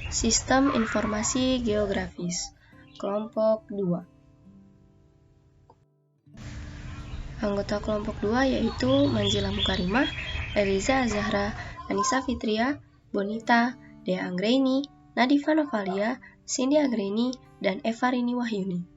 Sistem Informasi Geografis Kelompok 2. Anggota kelompok 2 yaitu Manzila Mukarimah, Eliza Azahra, Anissa Fitria, Bonita, Dea Anggraini, Nadifa Novalia, Cindy Anggraini, dan Eva Rini Wahyuni.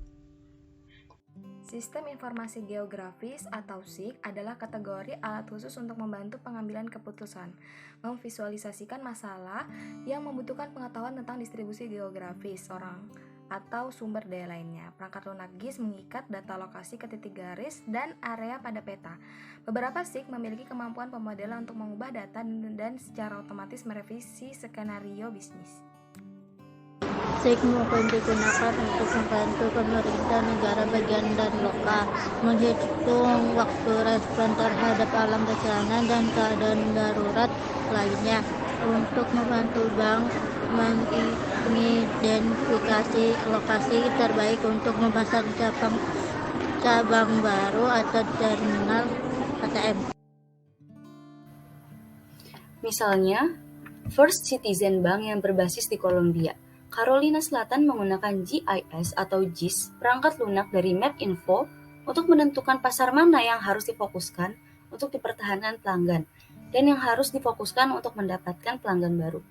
Sistem Informasi Geografis atau SIG adalah kategori alat khusus untuk membantu pengambilan keputusan, memvisualisasikan masalah yang membutuhkan pengetahuan tentang distribusi geografis orang atau sumber daya lainnya. Perangkat lunak GIS mengikat data lokasi ke titik garis dan area pada peta. Beberapa SIG memiliki kemampuan pemodelan untuk mengubah data dan secara otomatis merevisi skenario bisnis. SIG maupun digunakan untuk membantu pemerintah negara bagian dan lokal menghitung waktu respon terhadap alam bencana dan keadaan darurat lainnya, untuk membantu bank mengidentifikasi lokasi terbaik untuk memasang cabang baru atau terminal ATM. Misalnya, First Citizen Bank yang berbasis di Kolombia, Carolina Selatan menggunakan GIS atau GIS, perangkat lunak dari Mapinfo, untuk menentukan pasar mana yang harus difokuskan untuk dipertahankan pelanggan, dan yang harus difokuskan untuk mendapatkan pelanggan baru.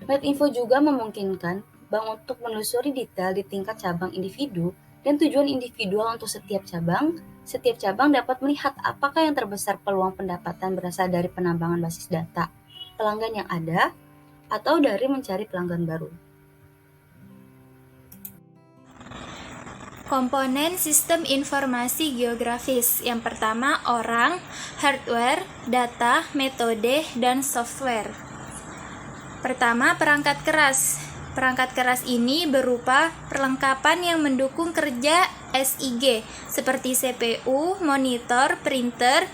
Mapinfo juga memungkinkan bank untuk menelusuri detail di tingkat cabang individu dan tujuan individual untuk setiap cabang. Setiap cabang dapat melihat apakah yang terbesar peluang pendapatan berasal dari penambangan basis data pelanggan yang ada atau dari mencari pelanggan baru. Komponen sistem informasi geografis. Yang pertama, orang, hardware, data, metode, dan software. Pertama, perangkat keras. Perangkat keras ini berupa perlengkapan yang mendukung kerja SIG, seperti CPU, monitor, printer,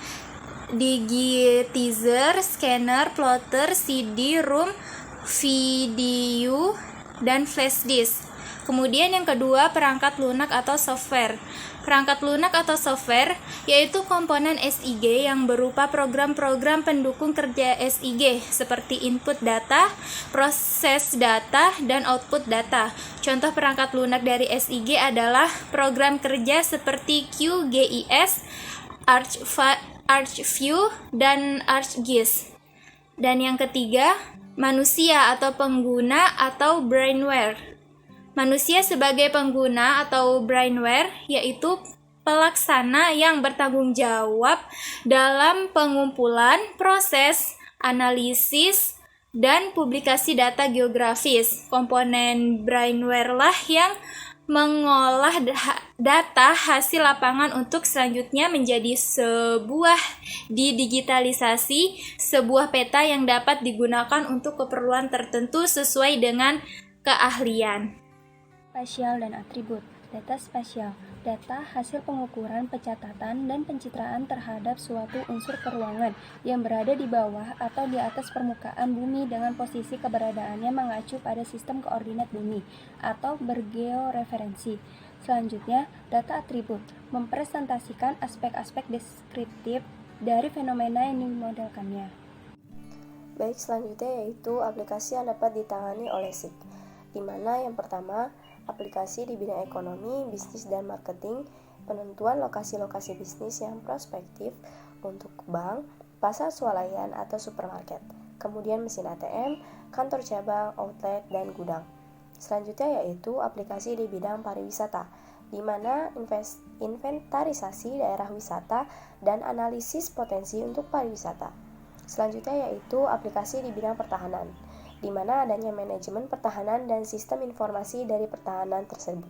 digitizer, scanner, plotter, CD-ROM, video, dan flash disk. Kemudian yang kedua, perangkat lunak atau software. Perangkat lunak atau software yaitu komponen SIG yang berupa program-program pendukung kerja SIG seperti input data, proses data, dan output data. Contoh perangkat lunak dari SIG adalah program kerja seperti QGIS, ArcView, dan ArcGIS. Dan yang ketiga, manusia atau pengguna atau brainware. Manusia sebagai pengguna atau brainware yaitu pelaksana yang bertanggung jawab dalam pengumpulan, proses, analisis, dan publikasi data geografis. Komponen brainware lah yang mengolah data hasil lapangan untuk selanjutnya menjadi sebuah didigitalisasi, sebuah peta yang dapat digunakan untuk keperluan tertentu sesuai dengan keahlian. Spasial dan atribut. Data spasial. Data hasil pengukuran, pencatatan, dan pencitraan terhadap suatu unsur keruangan yang berada di bawah atau di atas permukaan bumi dengan posisi keberadaannya mengacu pada sistem koordinat bumi atau bergeoreferensi. Selanjutnya, data atribut mempresentasikan aspek-aspek deskriptif dari fenomena yang dimodelkannya. Baik, selanjutnya yaitu aplikasi yang dapat ditangani oleh SIG, di mana yang pertama, aplikasi di bidang ekonomi, bisnis, dan marketing, penentuan lokasi-lokasi bisnis yang prospektif untuk bank, pasar swalayan atau supermarket, kemudian mesin ATM, kantor cabang, outlet, dan gudang. Selanjutnya yaitu aplikasi di bidang pariwisata, di mana inventarisasi daerah wisata dan analisis potensi untuk pariwisata. Selanjutnya yaitu aplikasi di bidang pertahanan, di mana adanya manajemen pertahanan dan sistem informasi dari pertahanan tersebut.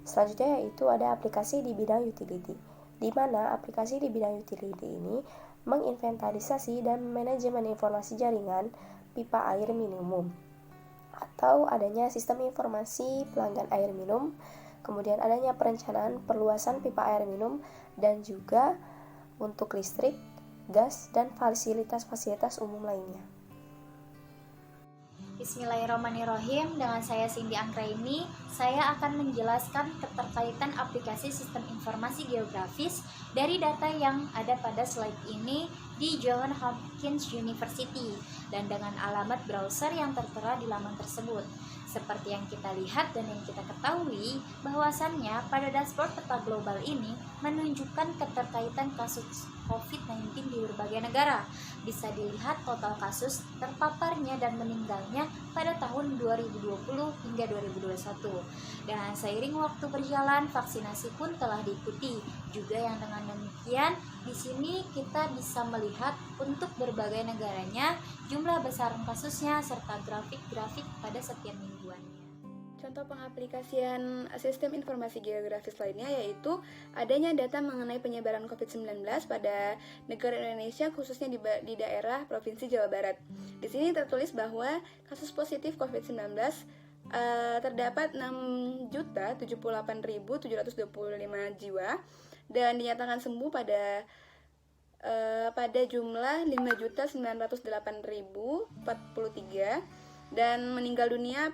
Selanjutnya yaitu ada aplikasi di bidang utility, di mana aplikasi di bidang utility ini menginventarisasi dan manajemen informasi jaringan pipa air minimum, atau adanya sistem informasi pelanggan air minum, kemudian adanya perencanaan perluasan pipa air minum, dan juga untuk listrik, gas, dan fasilitas-fasilitas umum lainnya. Bismillahirrahmanirrahim, dengan saya Cindy Anggraini, saya akan menjelaskan keterkaitan aplikasi sistem informasi geografis dari data yang ada pada slide ini di Johns Hopkins University dan dengan alamat browser yang tertera di laman tersebut. Seperti yang kita lihat dan yang kita ketahui, bahwasannya pada dashboard peta global ini menunjukkan keterkaitan kasus COVID-19 di berbagai negara. Bisa dilihat total kasus terpaparnya dan meninggalnya pada tahun 2020 hingga 2021. Dan seiring waktu berjalan, vaksinasi pun telah diikuti. Juga yang dengan demikian, di sini kita bisa melihat untuk berbagai negaranya, jumlah besaran kasusnya, serta grafik-grafik pada setiap mingguannya. Contoh pengaplikasian sistem informasi geografis lainnya yaitu adanya data mengenai penyebaran COVID-19 pada negara Indonesia, khususnya di daerah Provinsi Jawa Barat. Di sini tertulis bahwa kasus positif COVID-19 terdapat 6.078.725 jiwa dan dinyatakan sembuh pada jumlah 5.908.043 dan meninggal dunia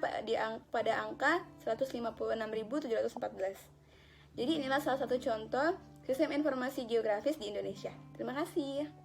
pada angka 156.714. Jadi inilah salah satu contoh sistem informasi geografis di Indonesia. Terima kasih.